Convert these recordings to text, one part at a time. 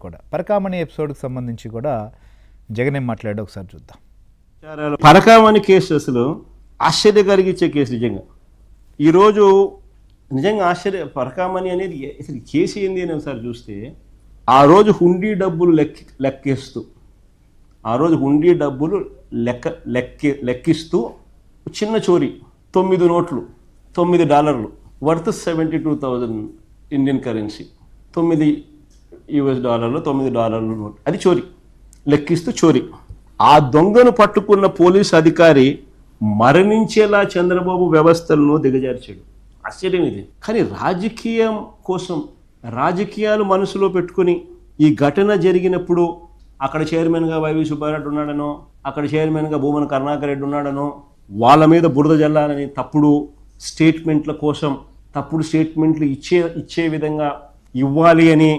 కూడా. పరకామణి ఎపిసోడ్కి సంబంధించి కూడా జగన్ ఏం మాట్లాడాడో ఒకసారి చూద్దాం. పరకామణి కేసు అసలు ఆశ్చర్య కలిగించే కేసు. నిజంగా ఈరోజు నిజంగా పరకామణి అనేది అసలు కేసు ఏంది అని ఒకసారి చూస్తే, ఆ రోజు హుండీ డబ్బులు లెక్కిస్తూ లెక్కిస్తూ చిన్న చోరీ, 9 నోట్లు, $9 వర్త్ 72,000 ఇండియన్ కరెన్సీ, $9 $9 నోట్, అది చోరీ, లెక్కిస్తూ చోరీ. ఆ దొంగను పట్టుకున్న పోలీసు అధికారి మరణించేలా చంద్రబాబు వ్యవస్థలను దిగజార్చాడు. ఆశ్చర్యం ఇది. కానీ రాజకీయం కోసం, రాజకీయాలు మనసులో పెట్టుకుని ఈ ఘటన జరిగినప్పుడు అక్కడ చైర్మన్గా వైవి సుబ్బారెడ్డి ఉన్నాడనో, అక్కడ చైర్మన్గా భూమన కరుణాకర్ రెడ్డి ఉన్నాడనో, వాళ్ళ మీద బురద జల్లాలని తప్పుడు స్టేట్మెంట్ల కోసం, తప్పుడు స్టేట్మెంట్లు ఇచ్చే విధంగా ఇవ్వాలి అని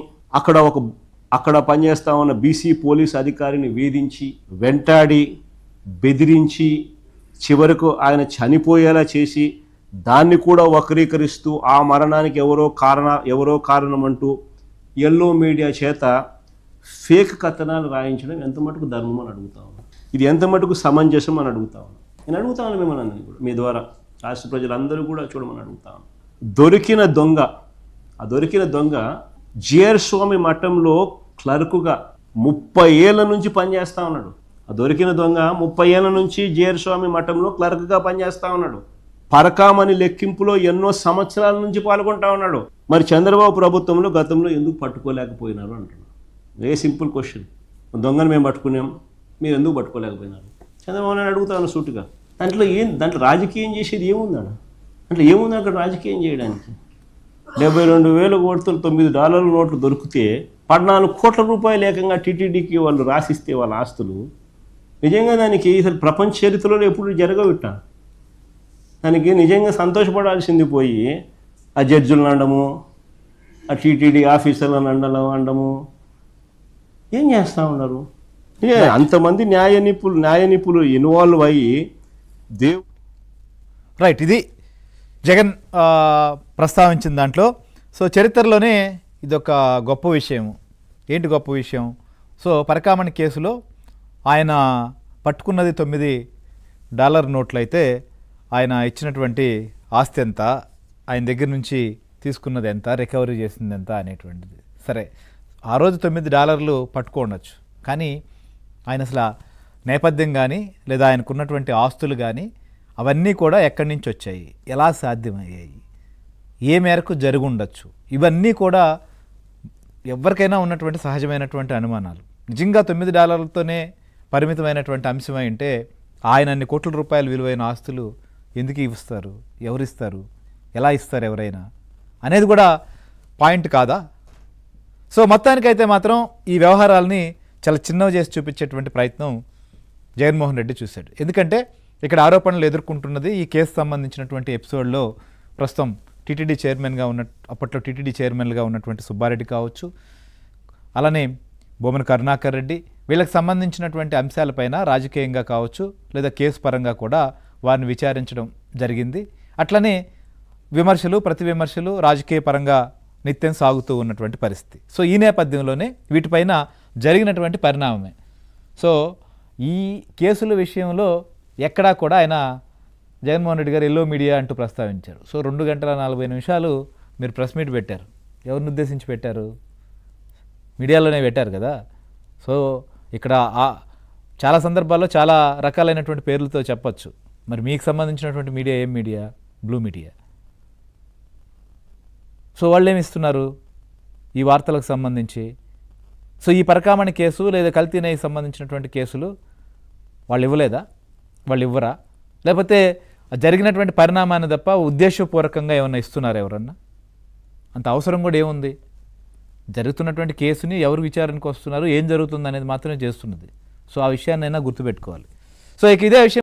అక్కడ పనిచేస్తా ఉన్న బీసీ పోలీస్ అధికారిని వేధించి, వెంటాడి, బెదిరించి, చివరకు ఆయన చనిపోయేలా చేసి, దాన్ని కూడా వక్రీకరిస్తూ ఆ మరణానికి ఎవరో కారణం అంటూ ఎల్లో మీడియా చేత ఫేక్ కథనాలు రాయించడం ఎంత మటుకు ధర్మం అని అడుగుతా ఉన్నాం. ఇది ఎంత మటుకు సమంజసం అని అడుగుతా ఉన్నాం. నేను అడుగుతా ఉన్నాను మిమ్మల్ని అందరినీ కూడా, మీ ద్వారా రాష్ట్ర ప్రజలందరూ కూడా చూడమని అడుగుతా ఉన్నాను. దొరికిన దొంగ జిఆర్ స్వామి మఠంలో క్లర్కుగా 30 ఏళ్ల నుంచి పనిచేస్తూ ఉన్నాడు. ఆ దొరికిన దొంగ 30 ఏళ్ల నుంచి జిఆర్ స్వామి మఠంలో క్లర్క్గా పనిచేస్తూ ఉన్నాడు. పరకామణి లెక్కింపులో ఎన్నో సంవత్సరాల నుంచి పాల్గొంటా ఉన్నాడు. మరి చంద్రబాబు ప్రభుత్వంలో గతంలో ఎందుకు పట్టుకోలేకపోయినారు అంటున్నాడు. Very simple question. దొంగను మేము పట్టుకున్నాం, మీరు ఎందుకు పట్టుకోలేకపోయినారు? చంద్రబాబు నాయుడు అడుగుతాను సూటిగా. దాంట్లో రాజకీయం చేసేది ఏముందా? ఏముంది అక్కడ రాజకీయం చేయడానికి? 72,000 కోట్లు, $9 నోట్లు దొరికితే 14 కోట్ల రూపాయలు ఏకంగా టీటీడీకి వాళ్ళు రాసిస్తే వాళ్ళ ఆస్తులు, నిజంగా దానికి అసలు ప్రపంచ చరిత్రలో ఎప్పుడు జరగవిట్టా. దానికి నిజంగా సంతోషపడాల్సింది పోయి ఆ జడ్జులను అనడము, ఆ టీటీడీ ఆఫీసర్లను అనడము ఏం చేస్తూ ఉన్నారు? అంతమంది న్యాయ నిపుణులు ఇన్వాల్వ్ అయ్యి రైట్. ఇది జగన్ ప్రస్తావించిన దాంట్లో. సో చరిత్రలోనే ఇదొక గొప్ప విషయం. ఏంటి గొప్ప విషయం? సో పరకామణి కేసులో ఆయన పట్టుకున్నది $9 నోట్లు అయితే, ఆయన ఇచ్చినటువంటి ఆస్తి ఎంత, ఆయన దగ్గర నుంచి తీసుకున్నది ఎంత, రికవరీ చేసింది ఎంత అనేటువంటిది. సరే, ఆ రోజు $9 పట్టుకోండొచ్చు, కానీ ఆయన అసలు నేపథ్యం కానీ లేదా ఆయనకున్నటువంటి ఆస్తులు కానీ అవన్నీ కూడా ఎక్కడి నుంచి వచ్చాయి, ఎలా సాధ్యమయ్యాయి, ఏ మేరకు జరుగుండొచ్చు, ఇవన్నీ కూడా ఎవరికైనా ఉన్నటువంటి సహజమైనటువంటి అనుమానాలు. నిజంగా $9తోనే పరిమితమైనటువంటి అంశమై ఉంటే ఆయన అన్ని కోట్ల రూపాయలు విలువైన ఆస్తులు ఎందుకు ఇస్తారు, ఎవరిస్తారు, ఎలా ఇస్తారు ఎవరైనా అనేది కూడా పాయింట్ కాదా? సో మొత్తానికైతే మాత్రం ఈ వ్యవహారాలని చాలా చిన్నవి చేసి చూపించేటువంటి ప్రయత్నం జగన్మోహన్ రెడ్డి చూశాడు. ఎందుకంటే ఇక్కడ ఆరోపణలు ఎదుర్కొంటున్నది ఈ కేసు సంబంధించినటువంటి ఎపిసోడ్లో ప్రస్తుతం టీటీడీ చైర్మన్గా అప్పట్లో టీటీడీ చైర్మన్గా ఉన్నటువంటి సుబ్బారెడ్డి కావచ్చు, అలానే భూమన కరుణాకర్ రెడ్డి, వీళ్ళకి సంబంధించినటువంటి అంశాలపైన రాజకీయంగా కావచ్చు లేదా కేసు పరంగా కూడా వారిని విచారించడం జరిగింది. అట్లనే విమర్శలు, ప్రతి విమర్శలు రాజకీయ పరంగా నిత్యం సాగుతూ ఉన్నటువంటి పరిస్థితి. సో ఈ నేపథ్యంలోనే వీటిపైన జరిగినటువంటి పరిణామమే. సో ఈ కేసుల విషయంలో ఎక్కడా కూడా ఆయన జగన్మోహన్ రెడ్డి గారు ఎల్లో మీడియా అంటూ ప్రస్తావించారు. సో 2 గంటల 40 నిమిషాలు మీరు ప్రెస్ మీట్ పెట్టారు. ఎవరిని ఉద్దేశించి పెట్టారు? మీడియాలోనే పెట్టారు కదా. సో ఇక్కడ చాలా సందర్భాల్లో చాలా రకాలైనటువంటి పేర్లతో చెప్పచ్చు. మరి మీకు సంబంధించినటువంటి మీడియా ఏం మీడియా? Blue media. సో వాళ్ళు ఏమి ఇస్తున్నారు ఈ వార్తలకు సంబంధించి? సో ఈ పరకామణి కేసు లేదా కల్తీ నెయ్యికి సంబంధించినటువంటి కేసులు వాళ్ళు ఇవ్వలేదా? వాళ్ళు ఇవ్వరా? లేకపోతే జరిగినటువంటి పరిణామాన్ని తప్ప ఉద్దేశపూర్వకంగా ఏమన్నా ఇస్తున్నారా ఎవరన్నా? అంత అవసరం కూడా ఏముంది? జరుగుతున్నటువంటి కేసుని ఎవరు విచారణకు వస్తున్నారు, ఏం జరుగుతుంది అనేది మాత్రమే చేస్తున్నది. సో ఆ విషయాన్నైనా గుర్తుపెట్టుకోవాలి. సో ఇక ఇదే విషయం